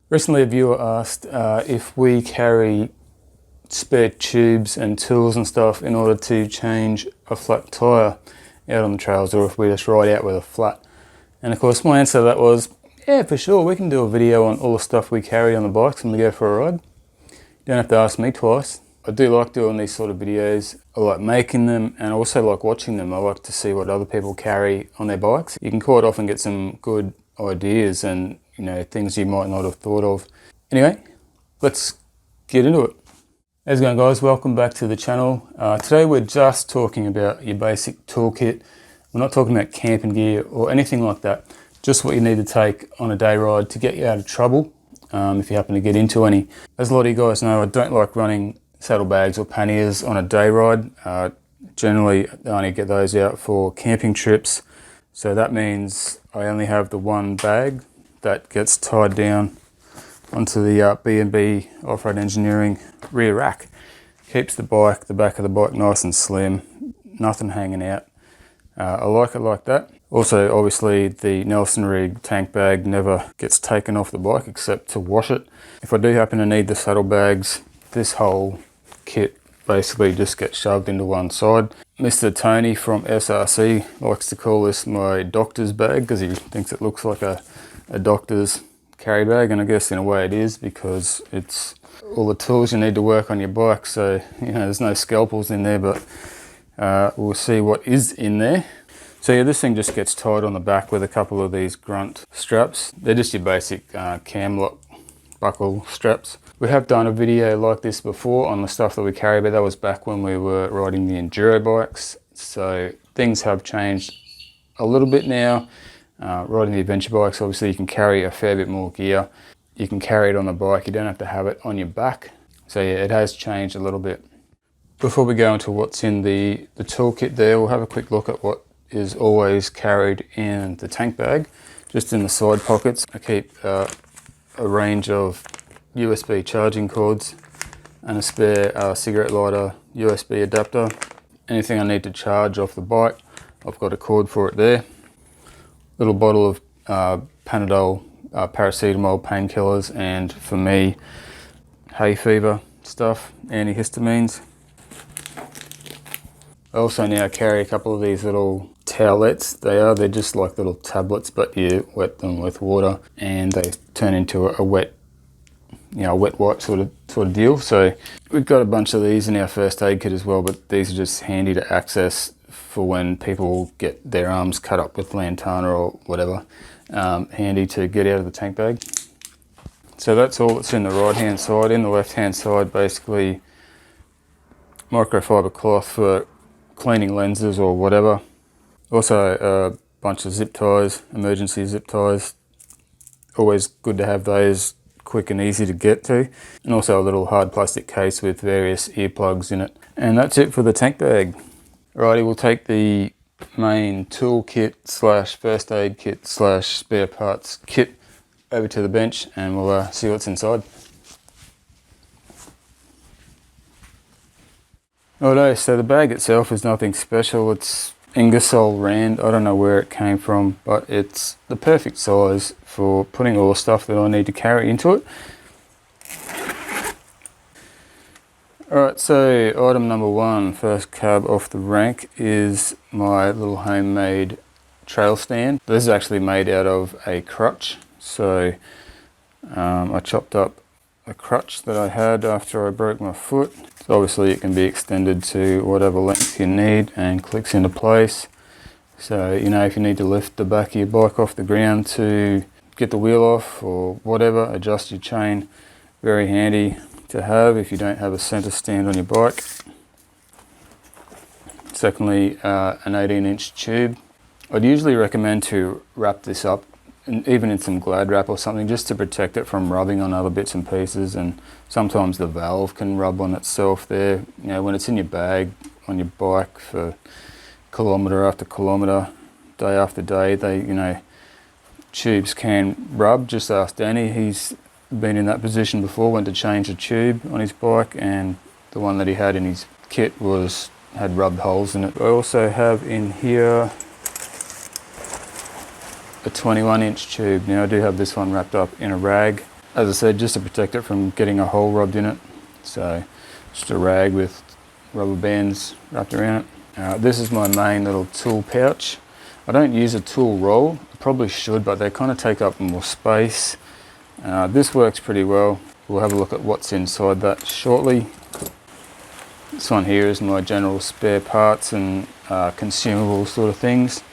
Recently a viewer asked if we carry spare tubes and tools and stuff in order to change a flat tyre out on the trails, or if we just ride out with a flat. And of course my answer to that was, yeah, for sure, we can do a video on all the stuff we carry on the bikes when we go for a ride. You don't have to ask me twice. I do like doing these sort of videos. I like making them and I also like watching them. I like to see what other people carry on their bikes. You can quite often get some good ideas and things you might not have thought of. Anyway, let's get into it. How's it going, guys? Welcome back to the channel. Today we're just talking about your basic toolkit. We're not talking about camping gear or anything like that. Just what you need to take on a day ride to get you out of trouble if you happen to get into any. As a lot of you guys know, I don't like running saddlebags or panniers on a day ride. Generally, I only get those out for camping trips. So that means I only have the one bag that gets tied down onto the B&B Off-Road Engineering rear rack. Keeps the back of the bike nice and slim, nothing hanging out. I like it like that. Also, obviously, the Nelson rig tank bag never gets taken off the bike except to wash it. If I do happen to need the saddlebags, this whole kit basically just gets shoved into one side. Mr. Tony from SRC likes to call this my doctor's bag because he thinks it looks like a doctor's carry bag, and I guess in a way it is because it's all the tools you need to work on your bike. So there's no scalpels in there, but we'll see what is in there. So yeah, this thing just gets tied on the back with a couple of these grunt straps. They're just your basic cam lock buckle straps. We have done a video like this before on the stuff that we carry, but that was back when we were riding the enduro bikes. So things have changed a little bit now. Riding the adventure bikes, obviously you can carry a fair bit more gear. You can carry it on the bike, you don't have to have it on your back. So yeah, it has changed a little bit. Before we go into what's in the toolkit there, we'll have a quick look at what is always carried in the tank bag. Just in the side pockets, I keep a range of USB charging cords and a spare cigarette lighter USB adapter. Anything I need to charge off the bike, I've got a cord for it there. Little bottle of Panadol, paracetamol, painkillers, and for me, hay fever stuff, antihistamines. I also now carry a couple of these little towelettes. They're just like little tablets, but you wet them with water and they turn into a wet wipe sort of deal. So we've got a bunch of these in our first aid kit as well, but these are just handy to access for when people get their arms cut up with lantana or whatever. Handy to get out of the tank bag. So that's all that's in the right hand side. In the left hand side, basically microfiber cloth for cleaning lenses or whatever. Also a bunch of zip ties, emergency zip ties. Always good to have those, quick and easy to get to. And also a little hard plastic case with various earplugs in it. And that's it for the tank bag. Alrighty, we'll take the main tool kit / first aid kit / spare parts kit over to the bench and we'll see what's inside. Alright, so the bag itself is nothing special. It's Ingersoll Rand. I don't know where it came from, but it's the perfect size for putting all the stuff that I need to carry into it. Alright, so item number one, first cab off the rank, is my little homemade trail stand. This is actually made out of a crutch. So I chopped up a crutch that I had after I broke my foot. So obviously it can be extended to whatever length you need and clicks into place. So if you need to lift the back of your bike off the ground to get the wheel off or whatever, adjust your chain, very handy to have if you don't have a center stand on your bike. Secondly, an 18-inch tube. I'd usually recommend to wrap this up, even in some Glad wrap or something, just to protect it from rubbing on other bits and pieces, and sometimes the valve can rub on itself there. When it's in your bag on your bike for kilometre after kilometre, day after day, tubes can rub. Just ask Danny, he's been in that position before, went to change a tube on his bike and the one that he had in his kit had rubbed holes in it. I also have in here a 21-inch tube. Now I do have this one wrapped up in a rag. as I said, just to protect it from getting a hole rubbed in it. So just a rag with rubber bands wrapped around it. This is my main little tool pouch. I don't use a tool roll. I probably should, but they kind of take up more space. This works pretty well. We'll have a look at what's inside that shortly. This one here is my general spare parts and consumable sort of things.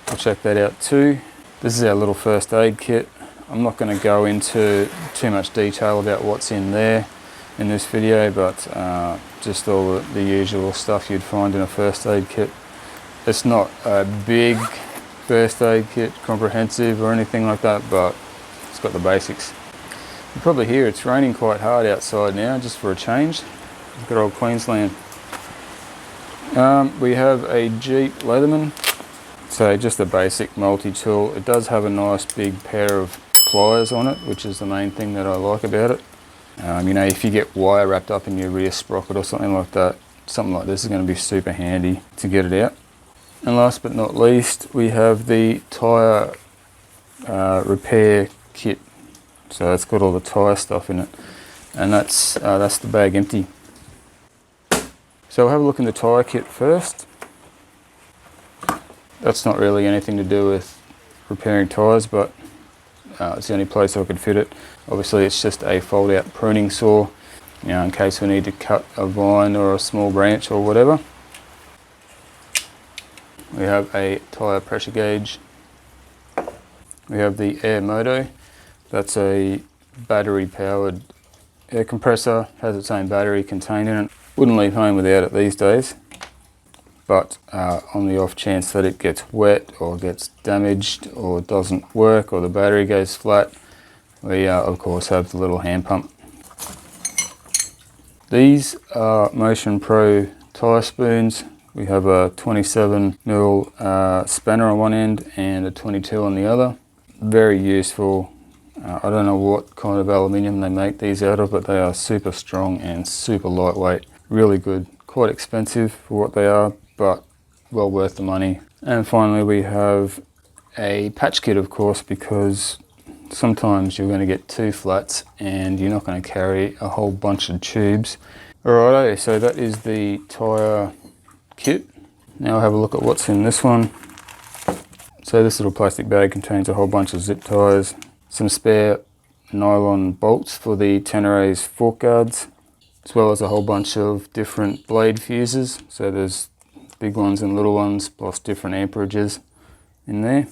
I'll check that out too. This is our little first aid kit. I'm not going to go into too much detail about what's in there in this video, but just all the usual stuff you'd find in a first aid kit. It's not a big first aid kit, comprehensive or anything like that, but it's got the basics. You probably hear it's raining quite hard outside now, just for a change. Good old Queensland. We have a Jeep Leatherman, so just a basic multi-tool. It does have a nice big pair of pliers on it, which is the main thing that I like about it. You know, if you get wire wrapped up in your rear sprocket or something like that, something like this is going to be super handy to get it out. And last but not least, we have the tyre repair kit. So it's got all the tyre stuff in it, and that's the bag empty. So we'll have a look in the tyre kit first. That's not really anything to do with repairing tyres, but it's the only place I could fit it. Obviously it's just a fold out pruning saw, you know, in case we need to cut a vine or a small branch or whatever. We have a tyre pressure gauge. We have the air moto. That's a battery powered air compressor, has its own battery contained in it. Wouldn't leave home without it these days, but on the off chance that it gets wet or gets damaged or doesn't work or the battery goes flat, we of course have the little hand pump. These are Motion Pro tyre spoons. We have a 27mm spanner on one end and a 22 on the other. Very useful. I don't know what kind of aluminium they make these out of, but they are super strong and super lightweight. Really good. Quite expensive for what they are, but well worth the money. And finally we have a patch kit, of course, because sometimes you're going to get two flats and you're not going to carry a whole bunch of tubes. Alrighto, so that is the tyre kit. Now I'll have a look at what's in this one. So this little plastic bag contains a whole bunch of zip ties, some spare nylon bolts for the Tenere's fork guards, as well as a whole bunch of different blade fuses. So there's big ones and little ones, plus different amperages in there.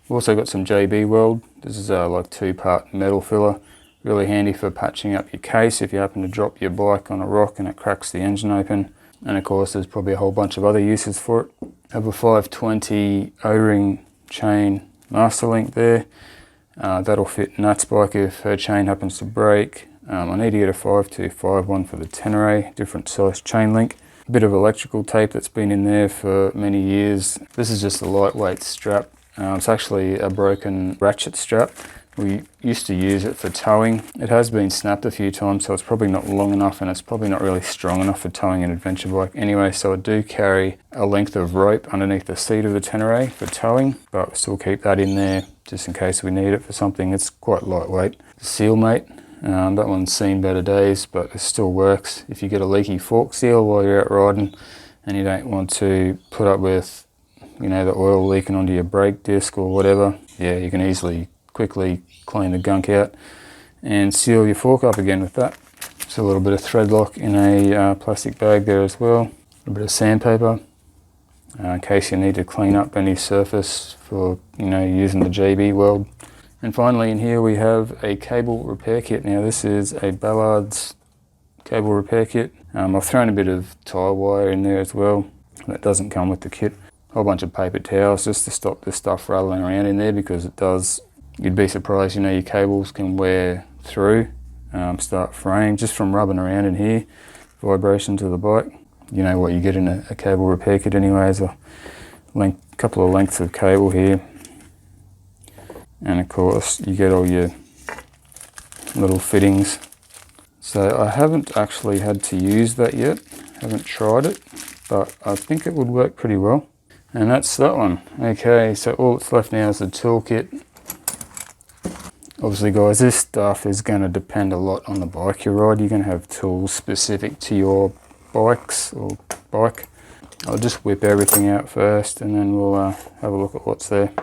We've also got some JB Weld. This is like 2-part metal filler. Really handy for patching up your case if you happen to drop your bike on a rock and it cracks the engine open. And of course there's probably a whole bunch of other uses for it. I have a 520 O-ring chain master link there. That'll fit Nat's bike if her chain happens to break. I need to get a 525 one for the Tenere, different size chain link. A bit of electrical tape that's been in there for many years. This is just a lightweight strap. It's actually a broken ratchet strap. We used to use it for towing. It has been snapped a few times, so it's probably not long enough and it's probably not really strong enough for towing an adventure bike anyway, so I do carry a length of rope underneath the seat of the Tenere for towing, but still keep that in there just in case we need it for something. It's quite lightweight. Sealmate, that one's seen better days, but it still works. If you get a leaky fork seal while you're out riding and you don't want to put up with, you know, the oil leaking onto your brake disc or whatever, yeah, you can easily quickly clean the gunk out and seal your fork up again with that. Just a little bit of thread lock in a plastic bag there as well. A bit of sandpaper in case you need to clean up any surface for, you know, using the JB Weld. And finally in here we have a cable repair kit. Now this is a Ballard's cable repair kit. I've thrown a bit of tie wire in there as well. That doesn't come with the kit. A whole bunch of paper towels just to stop this stuff rattling around in there, because it does. You'd be surprised, you know, your cables can wear through, start fraying just from rubbing around in here. Vibration to the bike. You know what you get in a cable repair kit anyway, is a couple of lengths of cable here. And of course you get all your little fittings. So I haven't actually had to use that yet, haven't tried it, but I think it would work pretty well. And that's that one. Okay, so all that's left now is the toolkit. Obviously guys, this stuff is going to depend a lot on the bike you ride. You're going to have tools specific to your bikes or bike. I'll just whip everything out first and then we'll have a look at what's there.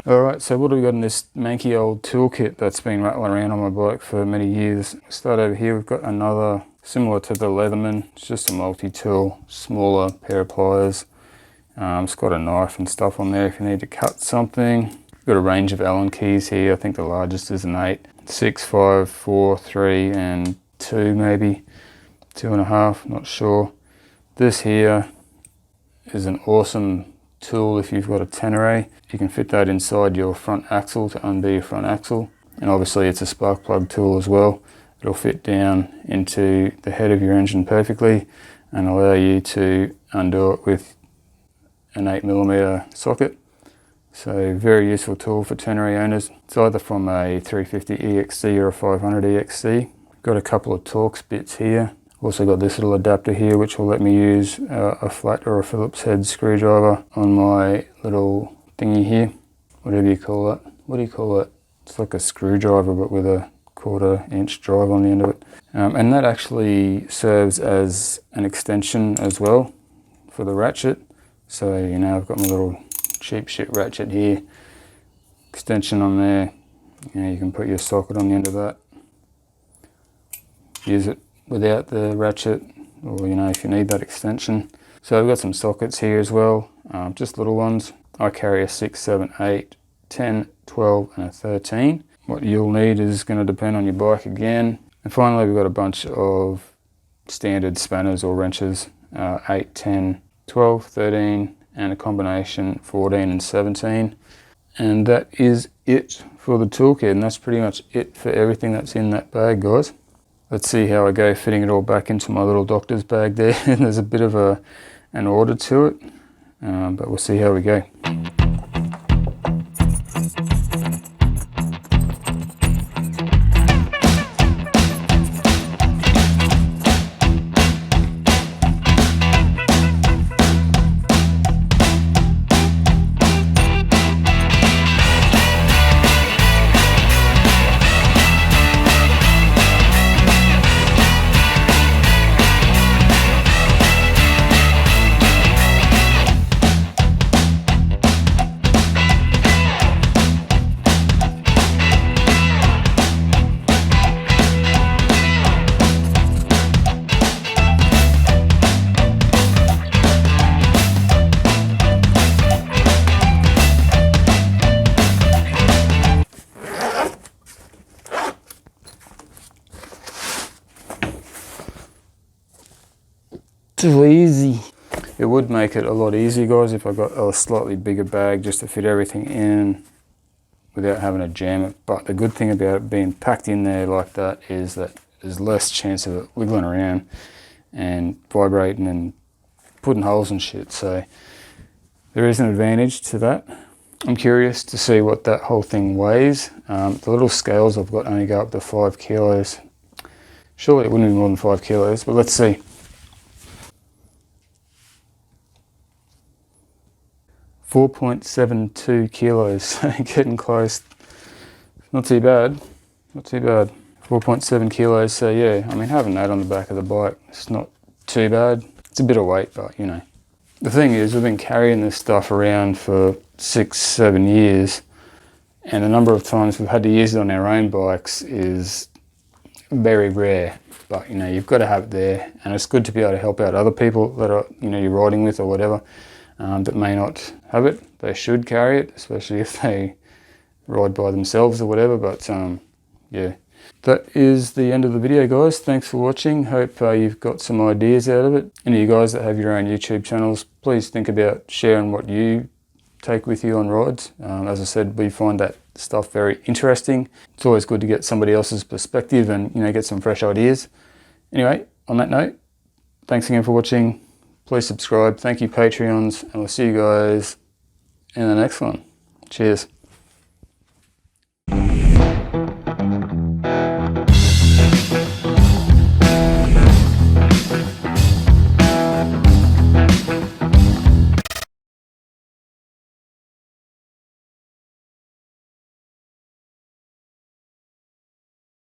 Alright, so what do we got in this manky old toolkit that's been rattling around on my bike for many years? We'll start over here. We've got another similar to the Leatherman. It's just a multi-tool, smaller pair of pliers. It's got a knife and stuff on there if you need to cut something. We've got a range of Allen keys here. I think the largest is an 8, 6, 5, 4, 3 and 2 maybe. 2.5, not sure. This here is an awesome tool if you've got a Tenere. You can fit that inside your front axle to undo your front axle, and obviously it's a spark plug tool as well. It'll fit down into the head of your engine perfectly and allow you to undo it with an 8mm socket. So very useful tool for Tenere owners. It's either from a 350 EXC or a 500 EXC. Got a couple of Torx bits here. Also got this little adapter here which will let me use a flat or a Phillips head screwdriver on my little thingy here. Whatever you call that. What do you call it? It's like a screwdriver but with a 1/4 inch drive on the end of it. And that actually serves as an extension as well for the ratchet. So you know I've got my little cheap shit ratchet here. Extension on there. You know, you can put your socket on the end of that. Use it without the ratchet, or you know, if you need that extension. So I've got some sockets here as well, just little ones. I carry a 6, 7, 8, 10, 12 and a 13. What you'll need is going to depend on your bike again. And finally we've got a bunch of standard spanners or wrenches, 8, 10, 12, 13 and a combination 14 and 17. And that is it for the toolkit, and that's pretty much it for everything that's in that bag, guys. Let's see how I go fitting it all back into my little doctor's bag there. There's a bit of an order to it, but we'll see how we go. Too easy. It would make it a lot easier, guys, if I got a slightly bigger bag just to fit everything in without having to jam it. But the good thing about it being packed in there like that is that there's less chance of it wiggling around and vibrating and putting holes and shit. So there is an advantage to that. I'm curious to see what that whole thing weighs. The little scales I've got only go up to 5 kilos. Surely it wouldn't be more than 5 kilos, but let's see. 4.72 kilos, getting close. Not too bad, not too bad. 4.7 kilos, so yeah, I mean having that on the back of the bike, it's not too bad. It's a bit of weight, but you know. The thing is, we've been carrying this stuff around for 6, 7 years, and the number of times we've had to use it on our own bikes is very rare. But you know, you've got to have it there, and it's good to be able to help out other people that are, you know, you're riding with or whatever. That may not have it. They should carry it, especially if they ride by themselves or whatever. But yeah, that is the end of the video, guys. Thanks for watching. Hope you've got some ideas out of it. Any of you guys that have your own YouTube channels, please think about sharing what you take with you on rides. As I said, we find that stuff very interesting. It's always good to get somebody else's perspective and, you know, get some fresh ideas. Anyway, on that note, thanks again for watching. Please subscribe. Thank you, Patreons, and we'll see you guys in the next one. Cheers.